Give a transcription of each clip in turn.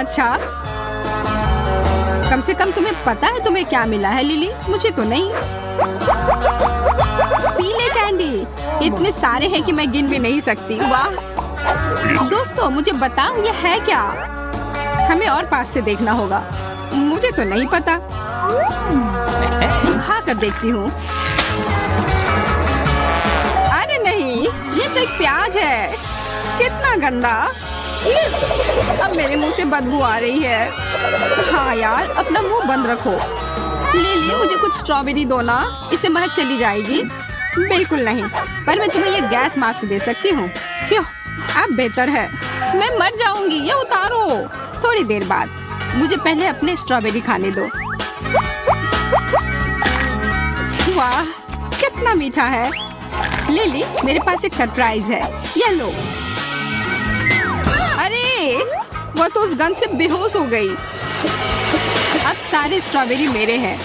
अच्छा। कम से कम तुम्हें पता है तुम्हें क्या मिला है लिली, मुझे तो नहीं। पीले कैंडी इतने सारे हैं कि मैं गिन भी नहीं सकती। वाह दोस्तों, मुझे बताओ ये है क्या? हमें और पास से देखना होगा, मुझे तो नहीं पता। खा कर देखती हूँ। अरे नहीं, ये तो एक प्याज है। कितना गंदा। अब मेरे मुंह से बदबू आ रही है। हाँ यार, अपना मुंह बंद रखो। लिली मुझे कुछ स्ट्रॉबेरी दो ना, इसे महक चली जाएगी। बिल्कुल नहीं, पर मैं तुम्हें ये गैस मास्क दे सकती हूँ। अब बेहतर है। मैं मर जाऊंगी, ये उतारो। थोड़ी देर बाद। मुझे पहले अपने स्ट्रॉबेरी खाने दो। वाह कितना मीठा है। लिली मेरे पास एक सरप्राइज है, ये लो। अरे वो तो उस गंध से बेहोश हो गई। अब सारे स्ट्रॉबेरी मेरे हैं।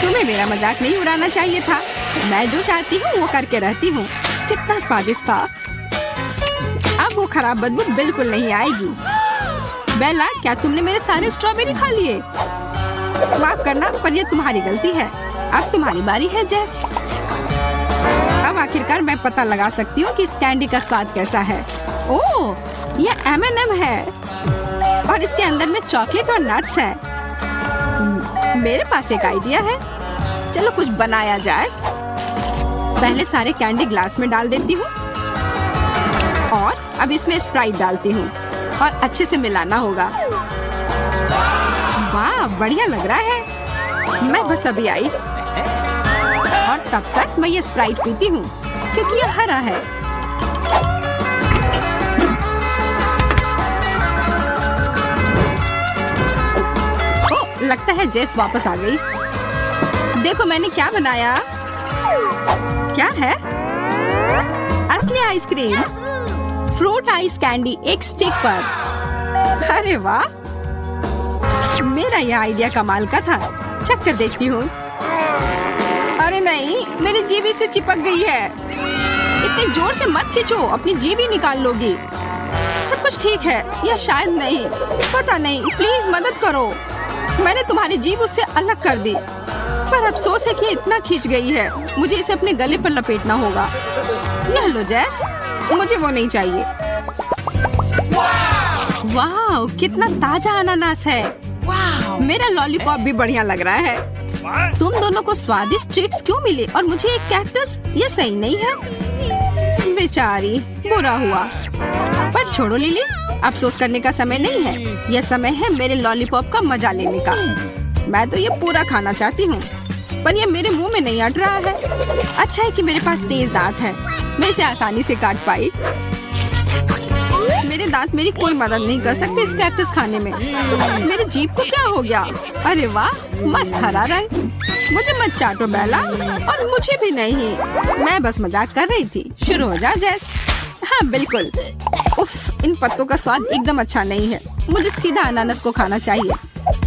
तुम्हें मेरा मजाक नहीं उड़ाना चाहिए था। मैं जो चाहती हूँ वो करके रहती हूँ। कितना स्वादिष्ट था। अब वो खराब बदबू बिल्कुल नहीं आएगी। बेला, क्या तुमने मेरे सारे स्ट्रॉबेरी खा लिए? माफ करना, पर ये तुम्हारी गलती है। अब तुम्हारी बारी है जेस। अब आखिरकार मैं पता लगा सकती हूँ कि इस कैंडी का स्वाद कैसा है। ओह, ये M&M है और इसके अंदर में चॉकलेट और नट्स है। मेरे पास एक आइडिया है, चलो कुछ बनाया जाए। पहले सारे कैंडी ग्लास में डाल देती हूँ और अब इसमें स्प्राइट डालती हूँ और अच्छे से मिलाना होगा। वाह बढ़िया लग रहा है। मैं बस अभी आई और तब तक मैं ये स्प्राइट पीती हूँ क्योंकि ये हरा है। ओ, लगता है जेस वापस आ गई। देखो मैंने क्या बनाया। क्या है? असली आइसक्रीम, फ्रूट आइस कैंडी एक स्टिक पर। अरे वाह, मेरा यह आइडिया कमाल का था। चख कर देखती हूँ। अरे नहीं, मेरी जीभ इससे चिपक गई है। इतने जोर से मत खींचो, अपनी जीभ ही निकाल लोगी। सब कुछ ठीक है या शायद नहीं, पता नहीं। प्लीज मदद करो। मैंने तुम्हारी जीभ उससे अलग कर दी, पर अफसोस है कि इतना खींच गई है। मुझे इसे अपने गले पर लपेटना होगा। यह लो जेस, मुझे वो नहीं चाहिए। वाह कितना ताजा अनानास है। मेरा लॉलीपॉप भी बढ़िया लग रहा है। तुम दोनों को स्वादिष्ट ट्रीट्स क्यों मिले और मुझे एक कैक्टस? ये सही नहीं है। बेचारी, बुरा हुआ। पर छोड़ो लिली, अफसोस करने का समय नहीं है। यह समय है मेरे लॉलीपॉप का मजा लेने का। मैं तो ये पूरा खाना चाहती हूँ, पर ये मेरे मुंह में नहीं अट रहा है। अच्छा है कि मेरे पास तेज दांत है, मैं इसे आसानी से काट पाई। मेरे दांत मेरी कोई मदद नहीं कर सकते इस कैक्टस खाने में। मेरी जीभ को क्या हो गया? अरे वाह, मस्त हरा रंग। मुझे मत चाटो बेला, और मुझे भी नहीं। मैं बस मजाक कर रही थी। शुरू हो जा जेस। हाँ बिल्कुल। उफ, इन पत्तों का स्वाद एकदम अच्छा नहीं है। मुझे सीधा अनानास को खाना चाहिए।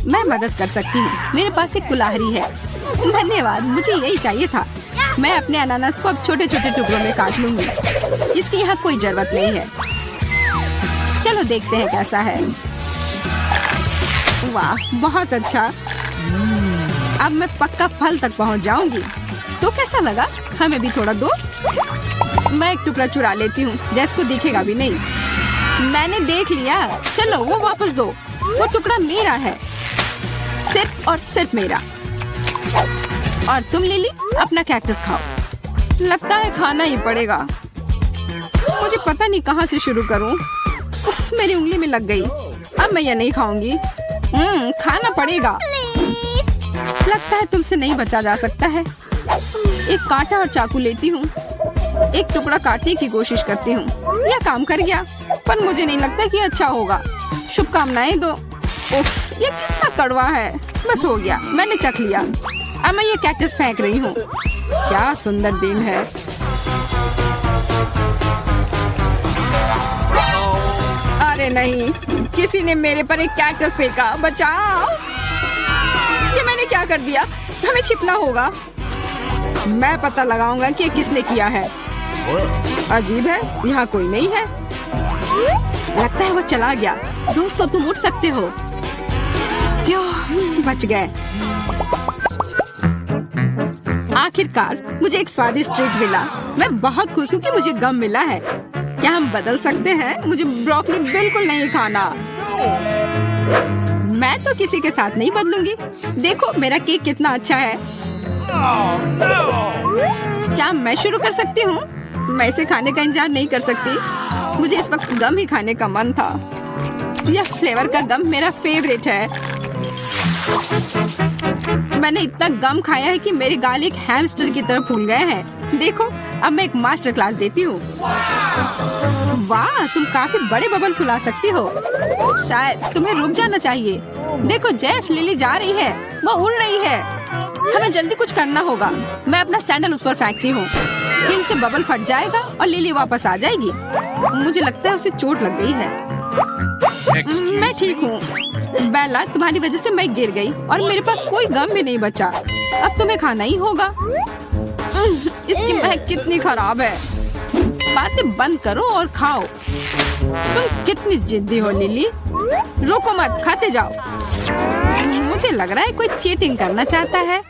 मैं मदद कर सकती हूँ, मेरे पास एक कुल्हाड़ी है। धन्यवाद, मुझे यही चाहिए था। मैं अपने अनानास को अब छोटे छोटे टुकड़ों में काट लूंगी। इसकी यहाँ कोई जरूरत नहीं है। चलो देखते हैं कैसा है। वाह बहुत अच्छा। अब मैं पक्का फल तक पहुँच जाऊंगी। तो कैसा लगा? हमें भी थोड़ा दो। मैं एक टुकड़ा चुरा लेती हूँ, जैस को दिखेगा भी नहीं। मैंने देख लिया। चलो वो वापस दो। वो टुकड़ा मेरा है, सिर्फ और सिर्फ मेरा। और तुम लिली अपना कैक्टस खाओ। लगता है खाना ही पड़ेगा। मुझे पता नहीं कहाँ से शुरू करूँ। उफ, मेरी उंगली में लग गई। अब मैं ये नहीं खाऊंगी। खाना पड़ेगा। लगता है तुमसे नहीं बचा जा सकता है। एक कांटा और चाकू लेती हूँ। एक टुकड़ा काटने की कोशिश करती हूँ। यह काम कर गया, पर मुझे नहीं लगता कि अच्छा होगा। शुभकामनाएं दो। उफ, ये कितना कड़वा है। बस हो गया, मैंने चख लिया। अब मैं ये कैक्टस फेंक रही हूँ। क्या सुंदर दिन है। अरे नहीं, किसी ने मेरे पर एक कैक्टस फेंका। बचाओ। ये मैंने क्या कर दिया? हमें छिपना होगा। मैं पता लगाऊंगा कि किसने किया है। अजीब है, यहाँ कोई नहीं है। लगता है वो चला गया। दोस्तों तुम उठ सकते हो। बच गए। आखिरकार मुझे एक स्वादिष्ट ट्रीट मिला। मैं बहुत खुश हूँ कि मुझे गम मिला है। क्या हम बदल सकते हैं? मुझे ब्रोकली बिल्कुल नहीं खाना। मैं तो किसी के साथ नहीं बदलूंगी। देखो मेरा केक कितना अच्छा है। क्या मैं शुरू कर सकती हूँ? मैं इसे खाने का इंतजार नहीं कर सकती। मुझे इस वक्त गम ही खाने का मन था। यह फ्लेवर का गम मेरा फेवरेट है। मैंने इतना गम खाया है कि मेरे गाल एक हैमस्टर की तरह फूल गए हैं। देखो अब मैं एक मास्टर क्लास देती हूँ। वाह, तुम काफी बड़े बबल फुला सकती हो। शायद तुम्हें रुक जाना चाहिए। देखो जेस, लिली जा रही है। वो उड़ रही है। हमें जल्दी कुछ करना होगा। मैं अपना सैंडल उस पर फेंकती हूँ। हिल से बबल फट जाएगा और लिली वापस आ जाएगी। मुझे लगता है उसे चोट लग गई है। मैं ठीक हूँ। बेला, तुम्हारी वजह से मैं गिर गई और मेरे पास कोई गम भी नहीं बचा। अब तुम्हें खाना ही होगा। इसकी महक कितनी खराब है। बातें बंद करो और खाओ। तुम कितनी जिद्दी हो लिली। रुको मत, खाते जाओ। मुझे लग रहा है कोई चीटिंग करना चाहता है।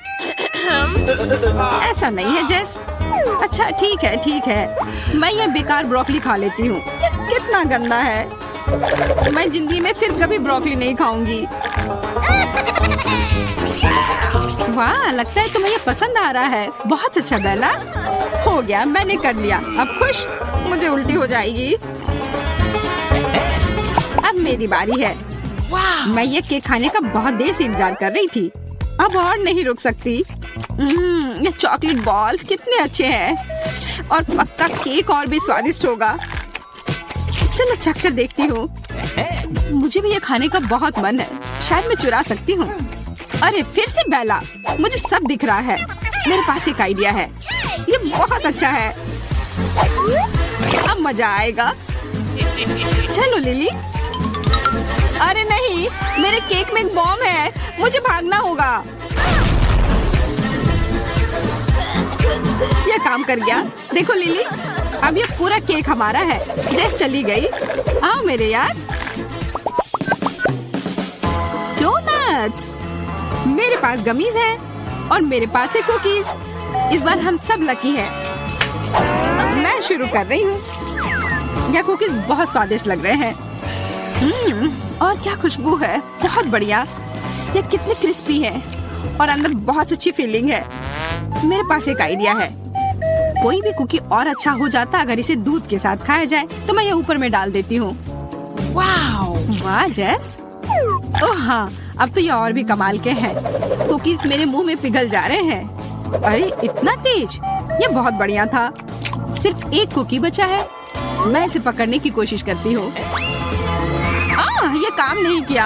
ऐसा नहीं है जेस। अच्छा ठीक है। मैं ये बेकार ब्रोकली खा लेती हूँ। कितना गंदा है। मैं जिंदगी में फिर कभी ब्रोकली नहीं खाऊंगी। वाह, लगता है तुम्हें ये पसंद आ रहा है। बहुत अच्छा बेला। हो गया, मैंने कर लिया। अब खुश? मुझे उल्टी हो जाएगी। अब मेरी बारी है। मैं ये केक खाने का बहुत देर से इंतजार कर रही थी। अब और नहीं रुक सकती। ये चॉकलेट बॉल कितने अच्छे हैं और पक्का केक और भी स्वादिष्ट होगा। चलो चख कर देखती हूँ। मुझे भी ये खाने का बहुत मन है। शायद मैं चुरा सकती हूँ। अरे फिर से बेला, मुझे सब दिख रहा है। मेरे पास एक आइडिया है। ये बहुत अच्छा है। अब मजा आएगा। चलो लिली। अरे नहीं, मेरे केक में एक बॉम्ब है। मुझे भागना होगा। ये काम कर गया। देखो लिली, अब ये पूरा केक हमारा है। जेस चली गई। आओ मेरे यार। डोनट्स। मेरे पास गमीज है और मेरे पास है कुकीज। इस बार हम सब लकी हैं। मैं शुरू कर रही हूँ। यह कुकीज बहुत स्वादिष्ट लग रहे हैं। और क्या खुशबू है। बहुत बढ़िया। ये कितने क्रिस्पी है और अंदर बहुत अच्छी फीलिंग है। मेरे पास एक आइडिया है। कोई भी कुकी और अच्छा हो जाता अगर इसे दूध के साथ खाया जाए। तो मैं ये ऊपर में डाल देती हूँ। वाह जेस। ओह हाँ, अब तो ये और भी कमाल के हैं। कुकीज मेरे मुंह में पिघल जा रहे हैं। अरे इतना तेज। ये बहुत बढ़िया था। सिर्फ एक कुकी बचा है। मैं इसे पकड़ने की कोशिश करती हूँ। ये काम नहीं किया।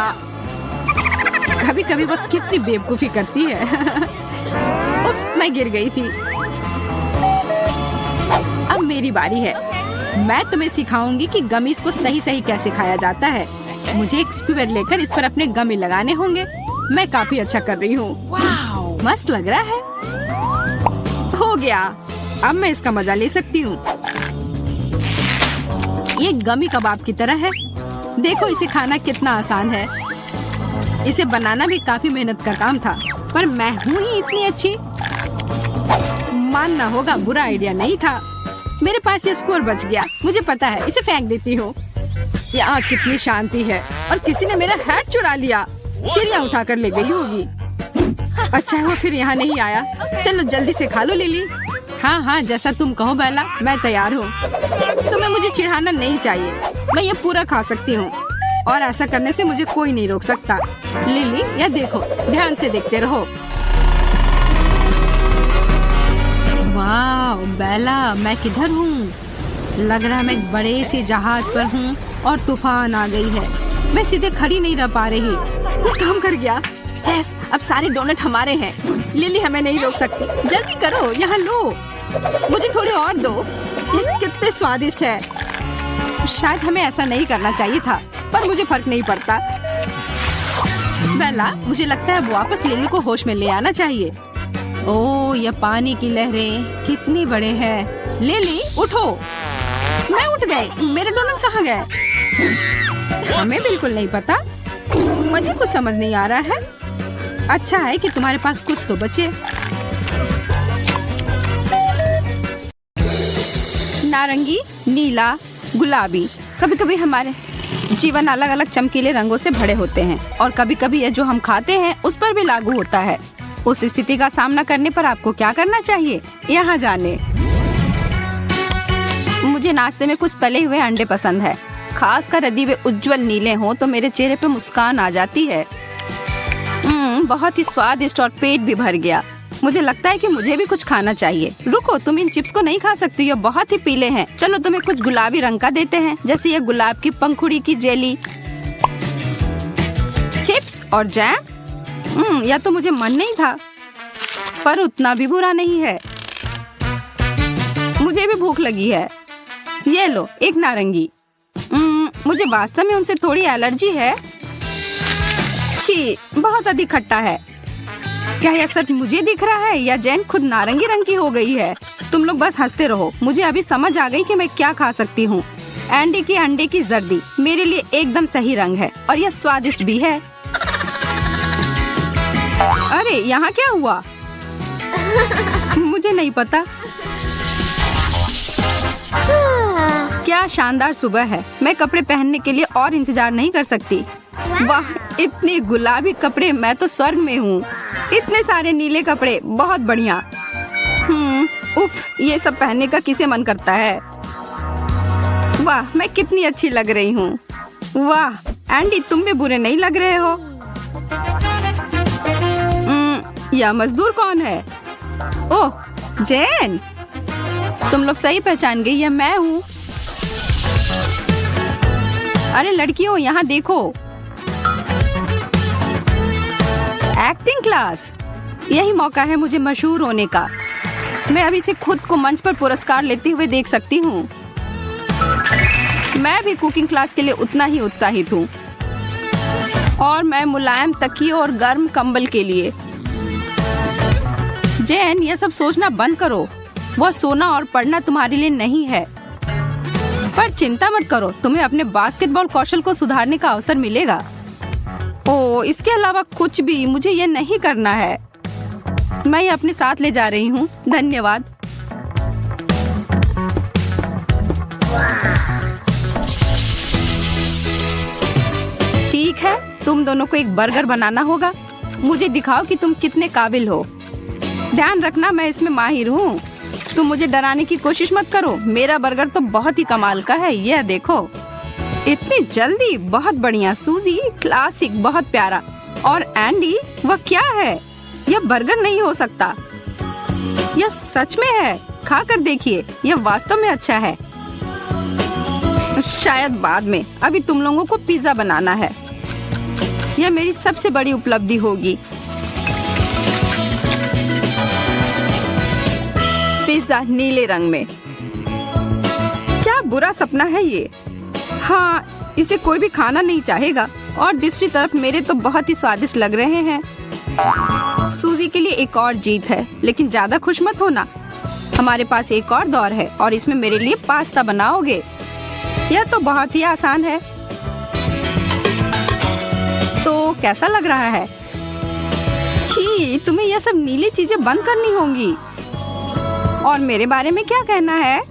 कभी कभी वो कितनी बेवकूफी करती है। उप्स, मैं गिर गई थी। अब मेरी बारी है। मैं तुम्हें सिखाऊंगी कि गमीज को सही सही कैसे खाया जाता है। मुझे एक स्क्वायर लेकर इस पर अपने गमी लगाने होंगे। मैं काफी अच्छा कर रही हूँ। मस्त लग रहा है। हो गया। अब मैं इसका मजा ले सकती हूँ। ये गमी कबाब की तरह है। देखो इसे खाना कितना आसान है। इसे बनाना भी काफी मेहनत का काम था, पर मैं हूँ ही इतनी अच्छी। मानना होगा, बुरा आइडिया नहीं था। मेरे पास ये स्कोर बच गया। मुझे पता है, इसे फेंक देती हूँ। यहाँ कितनी शांति है और किसी ने मेरा हैट चुरा लिया। चिड़िया उठा कर ले गई होगी। अच्छा वो फिर यहाँ नहीं आया। चलो जल्दी से खा लो लिली। हाँ हाँ, जैसा तुम कहो बेला, मैं तैयार हूँ। तुम्हें मुझे चिढ़ाना नहीं चाहिए। मैं ये पूरा खा सकती हूँ और ऐसा करने से मुझे कोई नहीं रोक सकता। लिली, यह देखो, ध्यान से देखते रहो। वाह बेला, मैं किधर हूँ? लग रहा है मैं एक बड़े से जहाज पर हूँ और तूफान आ गई है। मैं सीधे खड़ी नहीं रह पा रही। वो काम कर गया। जेस, अब सारे डोनट हमारे हैं। लिली हमें नहीं रोक सकती। जल्दी करो, यहाँ लो। मुझे थोड़ी और दो। ये कितने स्वादिष्ट है। शायद हमें ऐसा नहीं करना चाहिए था, पर मुझे फर्क नहीं पड़ता। बेला, मुझे लगता है वापस लिली को होश में ले आना चाहिए। ओह, ये पानी की लहरें कितनी बड़े हैं। लिली उठो। मैं उठ गई। मेरे डोनट कहाँ गए? हमें बिल्कुल नहीं पता। मुझे कुछ समझ नहीं आ रहा है। अच्छा है कि तुम्हारे पास कुछ तो बचे। नारंगी, नीला, गुलाबी। कभी कभी हमारे जीवन अलग अलग चमकीले रंगों से भरे होते हैं और कभी कभी ये जो हम खाते हैं उस पर भी लागू होता है। उस स्थिति का सामना करने पर आपको क्या करना चाहिए, यहाँ जाने। मुझे नाश्ते में कुछ तले हुए अंडे पसंद है, खासकर यदि वे उज्जवल नीले हों तो मेरे चेहरे पे मुस्कान आ जाती है। बहुत ही स्वादिष्ट और पेट भी भर गया। मुझे लगता है कि मुझे भी कुछ खाना चाहिए। रुको, तुम इन चिप्स को नहीं खा सकती, ये बहुत ही पीले हैं। चलो तुम्हें कुछ गुलाबी रंग का देते हैं, जैसे ये गुलाब की पंखुड़ी की जेली। चिप्स और जैम, या तो मुझे मन नहीं था, पर उतना भी बुरा नहीं है। मुझे भी भूख लगी है। ये लो एक नारंगी। मुझे वास्तव में उनसे थोड़ी एलर्जी है। छी, बहुत अधिक खट्टा है। क्या यह सच मुझे दिख रहा है या जैन खुद नारंगी रंग की हो गई है? तुम लोग बस हंसते रहो। मुझे अभी समझ आ गई कि मैं क्या खा सकती हूँ। एंडी की अंडे की जर्दी मेरे लिए एकदम सही रंग है और यह स्वादिष्ट भी है। अरे यहाँ क्या हुआ? मुझे नहीं पता। क्या शानदार सुबह है। मैं कपड़े पहनने के लिए और इंतजार नहीं कर सकती। वाह, इतने गुलाबी कपड़े, मैं तो स्वर्ग में हूँ। इतने सारे नीले कपड़े, बहुत बढ़िया। उफ, ये सब पहनने का किसे मन करता है। वाह, मैं कितनी अच्छी लग रही हूँ। वाह एंडी, तुम भी बुरे नहीं लग रहे हो। यह मजदूर कौन है? ओह, जैन, तुम लोग सही पहचान गई, यह मैं हूँ। अरे लड़कियों, यहाँ देखो। एक्टिंग क्लास, यही मौका है मुझे मशहूर होने का। मैं अभी से खुद को मंच पर पुरस्कार लेते हुए देख सकती हूँ। मैं भी कुकिंग क्लास के लिए उतना ही उत्साहित हूँ, और मैं मुलायम तकिए और गर्म कंबल के लिए। जैन, ये सब सोचना बंद करो। वह सोना और पढ़ना तुम्हारे लिए नहीं है। पर चिंता मत करो, तुम्हें अपने बास्केटबॉल कौशल को सुधारने का अवसर मिलेगा। ओह, इसके अलावा कुछ भी मुझे ये नहीं करना है। मैं ये अपने साथ ले जा रही हूँ। धन्यवाद। ठीक है, तुम दोनों को एक बर्गर बनाना होगा। मुझे दिखाओ कि तुम कितने काबिल हो। ध्यान रखना, मैं इसमें माहिर हूँ। तुम मुझे डराने की कोशिश मत करो। मेरा बर्गर तो बहुत ही कमाल का है। यह देखो, इतनी जल्दी, बहुत बढ़िया। सूजी, क्लासिक, बहुत प्यारा। और एंडी, वह क्या है? यह बर्गर नहीं हो सकता। यह सच में है। खा कर देखिए, यह वास्तव में अच्छा है। शायद बाद में। अभी तुम लोगों को पिज्जा बनाना है। यह मेरी सबसे बड़ी उपलब्धि होगी। पिज्जा नीले रंग में। क्या बुरा सपना है ये। हाँ, इसे कोई भी खाना नहीं चाहेगा। और दूसरी तरफ मेरे तो बहुत ही स्वादिष्ट लग रहे हैं। सूजी के लिए एक और जीत है, लेकिन ज्यादा खुश मत होना। हमारे पास एक और दौर है और इसमें मेरे लिए पास्ता बनाओगे। यह तो बहुत ही आसान है। तो कैसा लग रहा है? छी, तुम्हें यह सब नीली चीजें बंद करनी होंगी। और मेरे बारे में क्या कहना है?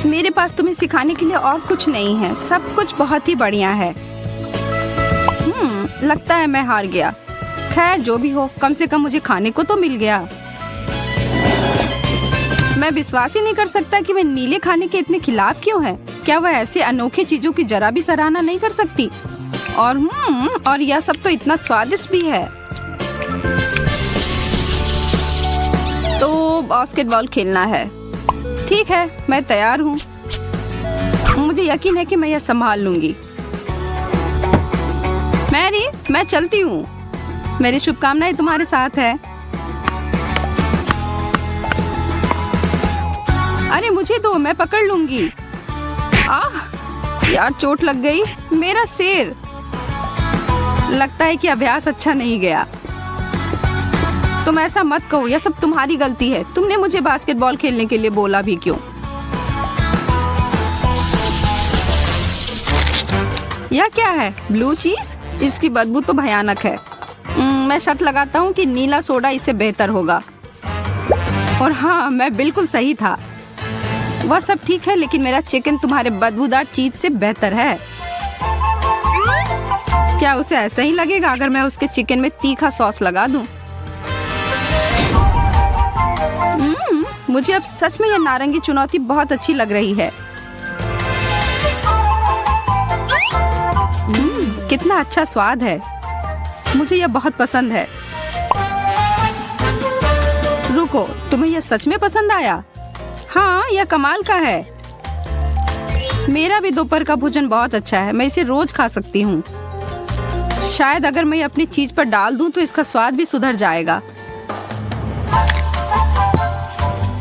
मेरे पास तुम्हें सिखाने के लिए और कुछ नहीं है। सब कुछ बहुत ही बढ़िया है। लगता है मैं हार गया। खैर, जो भी हो, कम से कम मुझे खाने को तो मिल गया। मैं विश्वास ही नहीं कर सकता कि वह नीले खाने के इतने खिलाफ क्यों है। क्या वह ऐसे अनोखे चीजों की जरा भी सराहना नहीं कर सकती? और यह सब तो इतना स्वादिष्ट भी है। तो बास्केटबॉल खेलना है। ठीक है, मैं तैयार हूँ। मुझे यकीन है कि मैं यह संभाल लूंगी। मैरी, मैं चलती हूँ। मेरी शुभकामनाएं तुम्हारे साथ है। अरे मुझे दो, मैं पकड़ लूंगी। आह यार, चोट लग गई। मेरा सिर। लगता है कि अभ्यास अच्छा नहीं गया। तुम ऐसा मत कहो, यह सब तुम्हारी गलती है। तुमने मुझे बास्केटबॉल खेलने के लिए बोला भी क्यों? यह क्या है? ब्लू चीज? इसकी बदबू तो भयानक है। मैं शर्त लगाता हूँ कि नीला सोडा इससे बेहतर होगा। और हाँ, मैं बिल्कुल सही था। वह सब ठीक है, लेकिन मेरा चिकन तुम्हारे बदबूदार चीज से बेहतर है। क्या उसे ऐसा ही लगेगा अगर मैं उसके चिकन में तीखा सॉस लगा दूं? मुझे अब सच में यह नारंगी चुनौती बहुत अच्छी लग रही है। कितना अच्छा स्वाद है। मुझे यह बहुत पसंद है। रुको, तुम्हें यह सच में पसंद आया? हाँ, यह कमाल का है। मेरा भी दोपहर का भोजन बहुत अच्छा है। मैं इसे रोज खा सकती हूँ। शायद अगर मैं अपनी चीज पर डाल दूं तो इसका स्वाद भी सुधर जाएगा।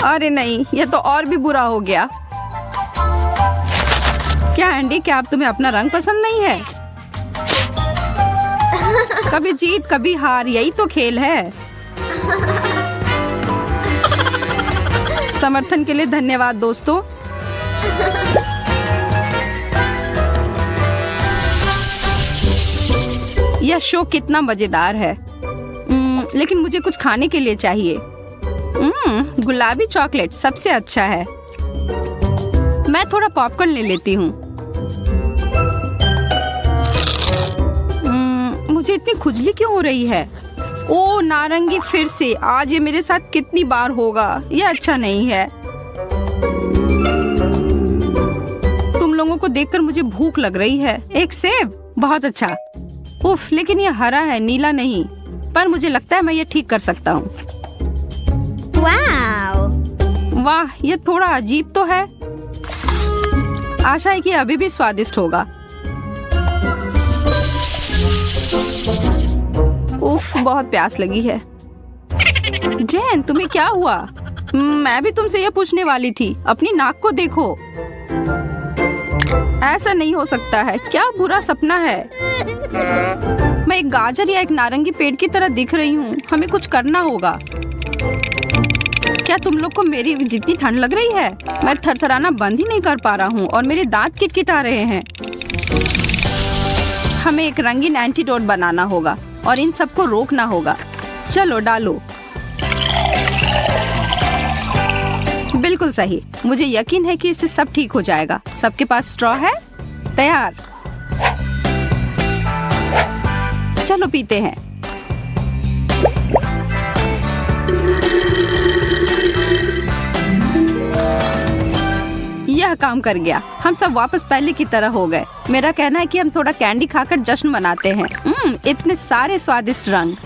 अरे नहीं, यह तो और भी बुरा हो गया। क्या एंडी, क्या अब तुम्हें अपना रंग पसंद नहीं है? कभी जीत कभी हार, यही तो खेल है। समर्थन के लिए धन्यवाद दोस्तों। यह शो कितना मजेदार है। लेकिन मुझे कुछ खाने के लिए चाहिए। गुलाबी चॉकलेट सबसे अच्छा है। मैं थोड़ा पॉपकॉर्न ले लेती हूँ। मुझे इतनी खुजली क्यों हो रही है? ओ नारंगी, फिर से। आज ये मेरे साथ कितनी बार होगा। यह अच्छा नहीं है। तुम लोगों को देखकर मुझे भूख लग रही है। एक सेब? बहुत अच्छा। उफ, लेकिन यह हरा है, नीला नहीं। पर मुझे लगता है मैं ये ठीक कर सकता हूँ। वाह, यह थोड़ा अजीब तो है। आशा है कि अभी भी स्वादिष्ट होगा। उफ, बहुत प्यास लगी है। जैन, तुम्हें क्या हुआ? मैं भी तुमसे यह पूछने वाली थी। अपनी नाक को देखो। ऐसा नहीं हो सकता है। क्या बुरा सपना है। मैं एक गाजर या एक नारंगी पेड़ की तरह दिख रही हूँ। हमें कुछ करना होगा। क्या तुम लोग को मेरी जितनी ठंड लग रही है? मैं थरथराना बंद ही नहीं कर पा रहा हूँ और मेरे दांत किटकिटा रहे हैं। हमें एक रंगीन एंटीडोट बनाना होगा और इन सबको रोकना होगा। चलो डालो। बिल्कुल सही। मुझे यकीन है कि इससे सब ठीक हो जाएगा। सबके पास स्ट्रॉ है? तैयार। चलो पीते हैं। यह काम कर गया। हम सब वापस पहले की तरह हो गए। मेरा कहना है कि हम थोड़ा कैंडी खाकर जश्न मनाते हैं। इतने सारे स्वादिष्ट रंग।